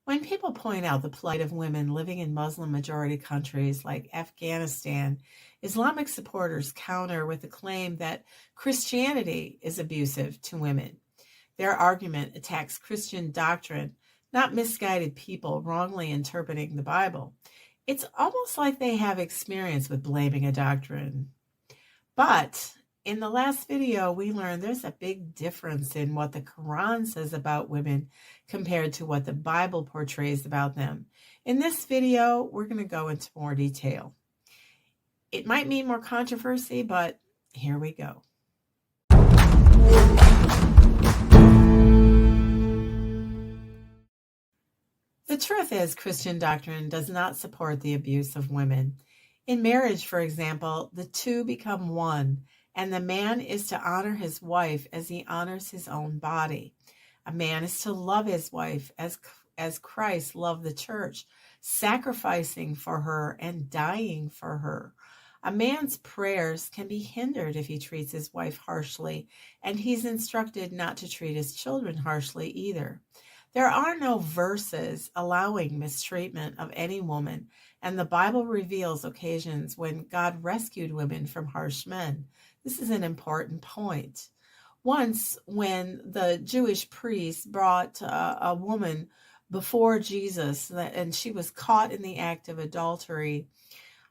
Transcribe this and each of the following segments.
When people point out the plight of women living in Muslim-majority countries like Afghanistan, Islamic supporters counter with the claim that Christianity is abusive to women. Their argument attacks Christian doctrine, not misguided people wrongly interpreting the Bible. It's almost like they have experience with blaming a doctrine. But in the last video, we learned there's a big difference in what the Qur'an says about women compared to what the Bible portrays about them. In this video, we're going to go into more detail. It might mean more controversy, but here we go. The truth is, Christian doctrine does not support the abuse of women. In marriage, for example, the two become one, and the man is to honor his wife as he honors his own body. A man is to love his wife as Christ loved the church, sacrificing for her and dying for her. A man's prayers can be hindered if he treats his wife harshly, and he's instructed not to treat his children harshly either. There are no verses allowing mistreatment of any woman, and the Bible reveals occasions when God rescued women from harsh men. This is an important point. Once, when the Jewish priest brought a woman before Jesus, and she was caught in the act of adultery,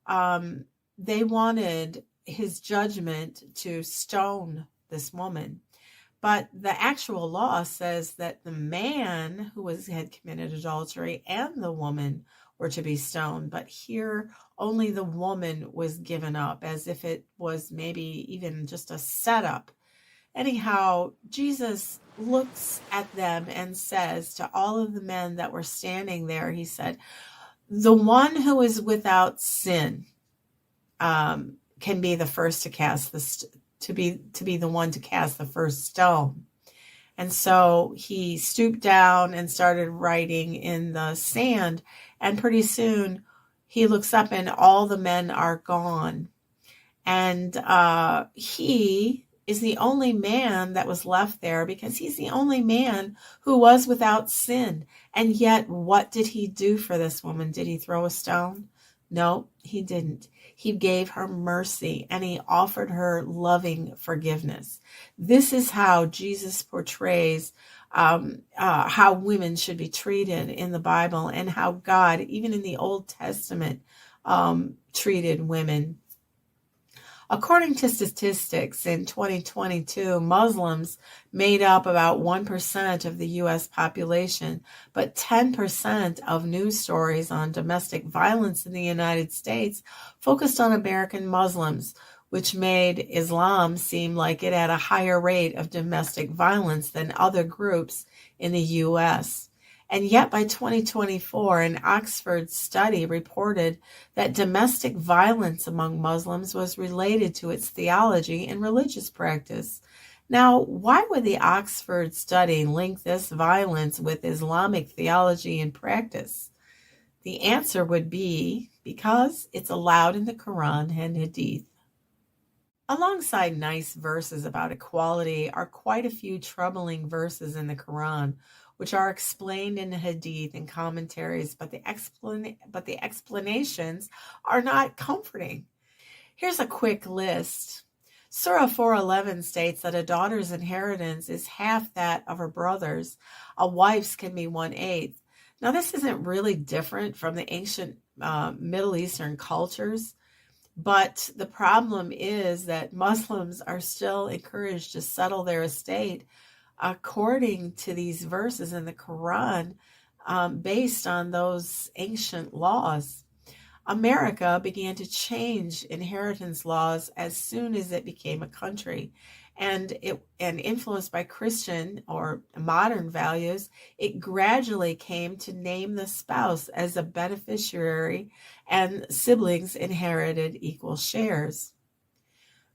they wanted his judgment to stone this woman. But the actual law says that the man who had committed adultery and the woman were to be stoned. But here, only the woman was given up, as if it was maybe even just a setup. Anyhow, Jesus looks at them and says to all of the men that were standing there, he said, the one who is without sin can be the first to cast to be the one to cast the first stone. And so he stooped down and started writing in the sand, and pretty soon he looks up and all the men are gone. And he is the only man that was left there, because he's the only man who was without sin. And yet, what did he do for this woman? Did he throw a stone? No, he didn't. He gave her mercy, and he offered her loving forgiveness. This is how Jesus portrays how women should be treated in the Bible, and how God, even in the Old Testament, treated women. According to statistics, in 2022, Muslims made up about 1% of the U.S. population, but 10% of news stories on domestic violence in the United States focused on American Muslims, which made Islam seem like it had a higher rate of domestic violence than other groups in the U.S. And yet by 2024, an Oxford study reported that domestic violence among Muslims was related to its theology and religious practice. Now, why would the Oxford study link this violence with Islamic theology and practice? The answer would be because it's allowed in the Qur'an and hadith. Alongside nice verses about equality are quite a few troubling verses in the Qur'an, which are explained in the hadith and commentaries, but the explanations are not comforting. Here's a quick list. Surah 4:11 states that a daughter's inheritance is half that of her brother's. A wife's can be 1/8. Now, this isn't really different from the ancient Middle Eastern cultures, but the problem is that Muslims are still encouraged to settle their estate according to these verses in the Quran, based on those ancient laws. America began to change inheritance laws as soon as it became a country, and influenced by Christian or modern values, it gradually came to name the spouse as a beneficiary, and siblings inherited equal shares.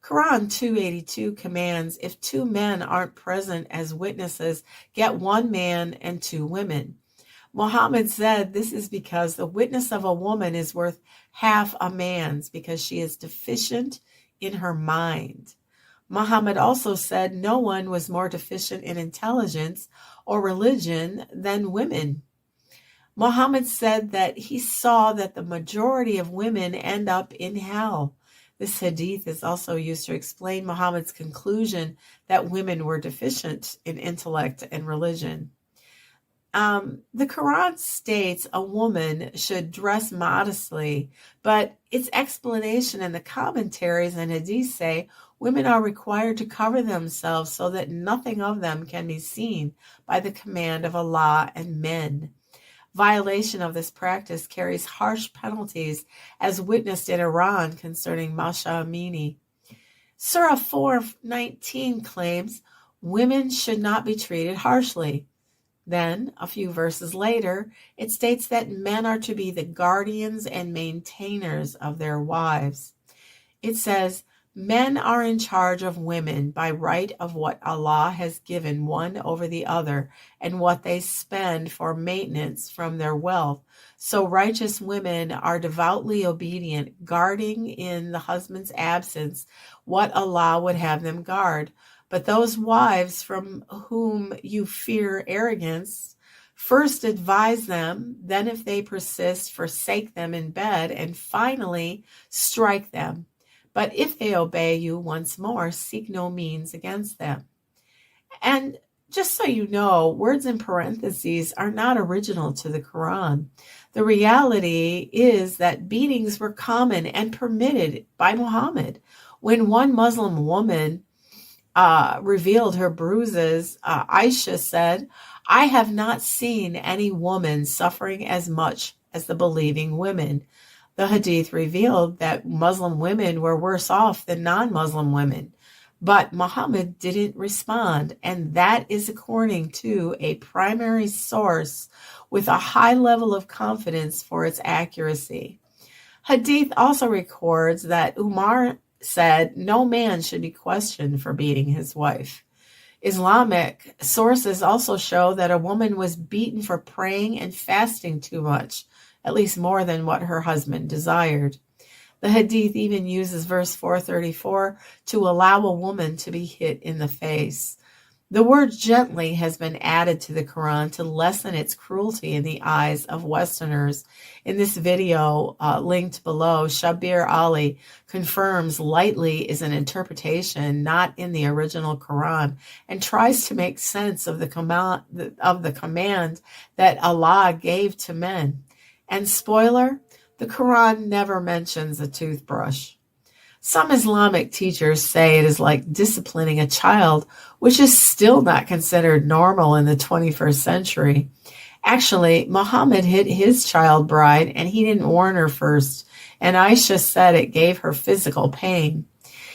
Quran 282 commands, if two men aren't present as witnesses, get one man and two women. Muhammad said this is because the witness of a woman is worth half a man's, because she is deficient in her mind. Muhammad also said no one was more deficient in intelligence or religion than women. Muhammad said that he saw that the majority of women end up in hell. This hadith is also used to explain Muhammad's conclusion that women were deficient in intellect and religion. The Quran states a woman should dress modestly, but its explanation in the commentaries and hadith say women are required to cover themselves so that nothing of them can be seen by the command of Allah and men. Violation of this practice carries harsh penalties, as witnessed in Iran concerning Masha Amini. Surah 4:19 claims women should not be treated harshly. Then, a few verses later, it states that men are to be the guardians and maintainers of their wives. It says, men are in charge of women by right of what Allah has given one over the other and what they spend for maintenance from their wealth. So righteous women are devoutly obedient, guarding in the husband's absence what Allah would have them guard. But those wives from whom you fear arrogance, first advise them, then if they persist, forsake them in bed, and finally strike them. But if they obey you once more, seek no means against them. And just so you know, words in parentheses are not original to the Quran. The reality is that beatings were common and permitted by Muhammad. When one Muslim woman revealed her bruises, Aisha said, "I have not seen any woman suffering as much as the believing women." The hadith revealed that Muslim women were worse off than non-Muslim women, but Muhammad didn't respond, and that is according to a primary source with a high level of confidence for its accuracy. Hadith also records that Umar said no man should be questioned for beating his wife. Islamic sources also show that a woman was beaten for praying and fasting too much, at least more than what her husband desired. The hadith even uses verse 434 to allow a woman to be hit in the face. The word gently has been added to the Quran to lessen its cruelty in the eyes of Westerners. In this video linked below, Shabir Ali confirms lightly is an interpretation not in the original Quran and tries to make sense of the command that Allah gave to men. And spoiler, the Quran never mentions a toothbrush. Some Islamic teachers say it is like disciplining a child, which is still not considered normal in the 21st century. Actually, Muhammad hit his child bride and he didn't warn her first, and Aisha said it gave her physical pain.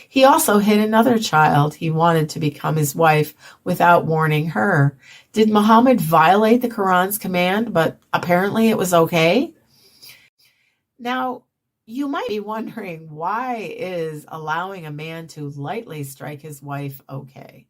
He also hit another child he wanted to become his wife without warning her. Did Muhammad violate the Quran's command, but apparently it was okay? Now, you might be wondering, why is allowing a man to lightly strike his wife okay?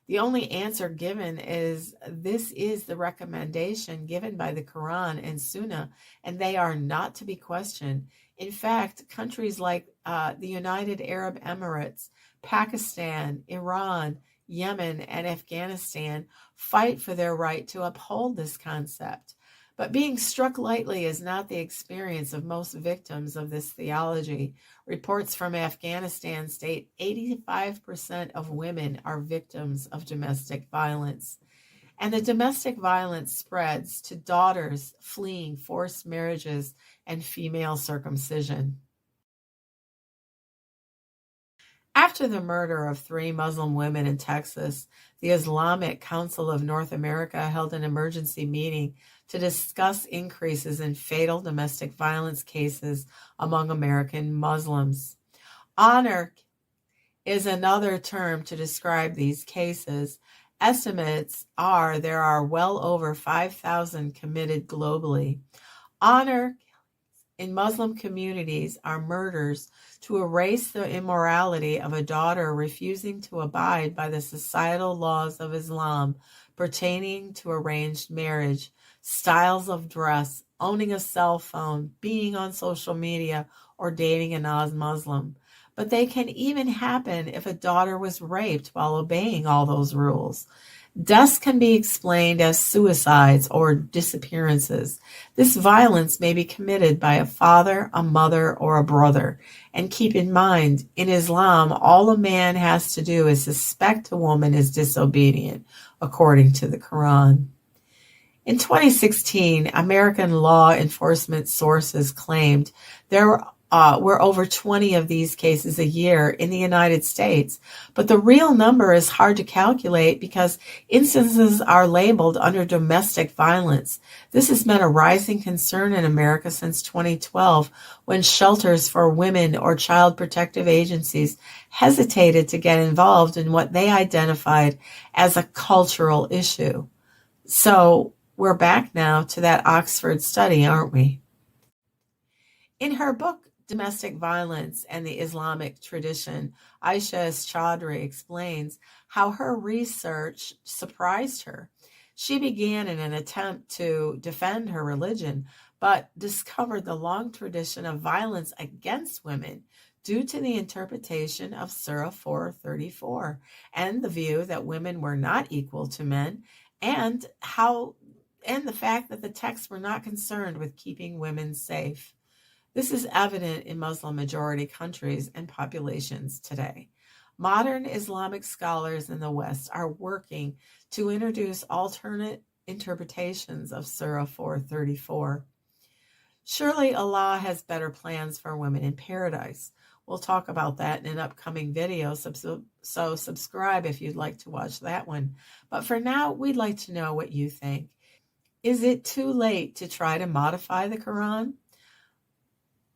The only answer given is this is the recommendation given by the Quran and Sunnah, and they are not to be questioned. In fact, countries like the United Arab Emirates, Pakistan, Iran, Yemen, and Afghanistan fight for their right to uphold this concept. But being struck lightly is not the experience of most victims of this theology. Reports from Afghanistan state 85% of women are victims of domestic violence. And the domestic violence spreads to daughters fleeing forced marriages and female circumcision. After the murder of 3 Muslim women in Texas, the Islamic Council of North America held an emergency meeting to discuss increases in fatal domestic violence cases among American Muslims. Honor is another term to describe these cases. Estimates are there are well over 5,000 committed globally. Honor in Muslim communities are murders to erase the immorality of a daughter refusing to abide by the societal laws of Islam pertaining to arranged marriage, styles of dress, owning a cell phone, being on social media, or dating a non-Muslim. But they can even happen if a daughter was raped while obeying all those rules. Deaths can be explained as suicides or disappearances. This violence may be committed by a father, a mother, or a brother. And keep in mind, in Islam, all a man has to do is suspect a woman is disobedient, according to the Qur'an. In 2016, American law enforcement sources claimed there were over 20 of these cases a year in the United States, but the real number is hard to calculate because instances are labeled under domestic violence. This has been a rising concern in America since 2012, when shelters for women or child protective agencies hesitated to get involved in what they identified as a cultural issue. So we're back now to that Oxford study, aren't we? In her book, Domestic Violence and the Islamic Tradition, Aisha Chaudhry explains how her research surprised her. She began in an attempt to defend her religion, but discovered the long tradition of violence against women due to the interpretation of Surah 434 and the view that women were not equal to men, and the fact that the texts were not concerned with keeping women safe. This is evident in Muslim-majority countries and populations today. Modern Islamic scholars in the West are working to introduce alternate interpretations of Surah 434. Surely Allah has better plans for women in paradise. We'll talk about that in an upcoming video, so subscribe if you'd like to watch that one. But for now, we'd like to know what you think. Is it too late to try to modify the Quran?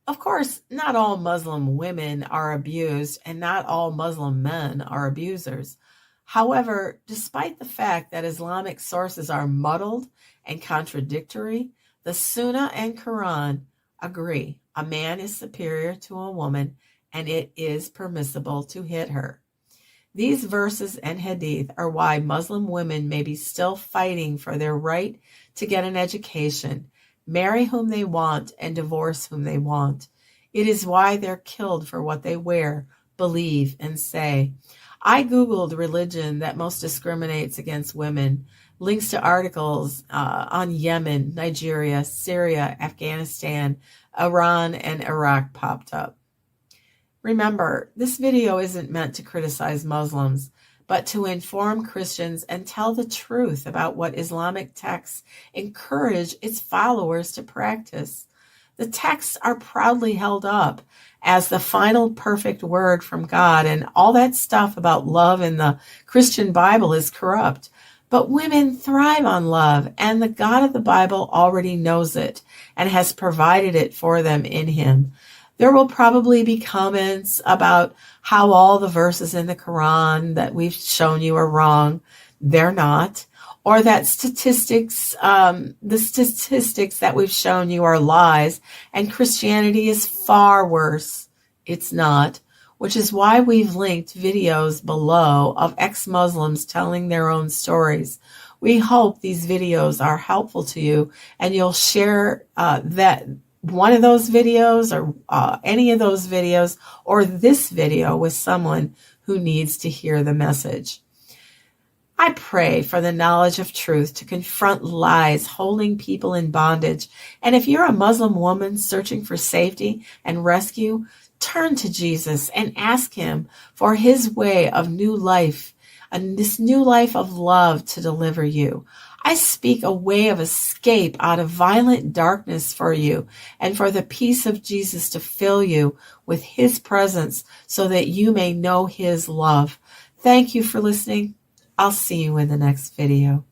Of course, not all Muslim women are abused, and not all Muslim men are abusers. However, despite the fact that Islamic sources are muddled and contradictory, the Sunnah and Quran agree a man is superior to a woman, and it is permissible to hit her. These verses and hadith are why Muslim women may be still fighting for their right to get an education, marry whom they want, and divorce whom they want. It is why they're killed for what they wear, believe, and say. I Googled religion that most discriminates against women. Links to articles on Yemen, Nigeria, Syria, Afghanistan, Iran, and Iraq popped up. Remember, this video isn't meant to criticize Muslims, but to inform Christians and tell the truth about what Islamic texts encourage its followers to practice. The texts are proudly held up as the final perfect word from God, and all that stuff about love in the Christian Bible is corrupt. But women thrive on love, and the God of the Bible already knows it and has provided it for them in Him. There will probably be comments about how all the verses in the Quran that we've shown you are wrong. They're not. Or that the statistics that we've shown you are lies, and Christianity is far worse. It's not. Which is why we've linked videos below of ex-Muslims telling their own stories. We hope these videos are helpful to you, and you'll share that one of those videos or any of those videos or this video with someone who needs to hear the message. I pray for the knowledge of truth to confront lies holding people in bondage. And if you're a Muslim woman searching for safety and rescue, turn to Jesus and ask Him for His way of new life, and this new life of love to deliver you. I speak a way of escape out of violent darkness for you, and for the peace of Jesus to fill you with His presence so that you may know His love. Thank you for listening. I'll see you in the next video.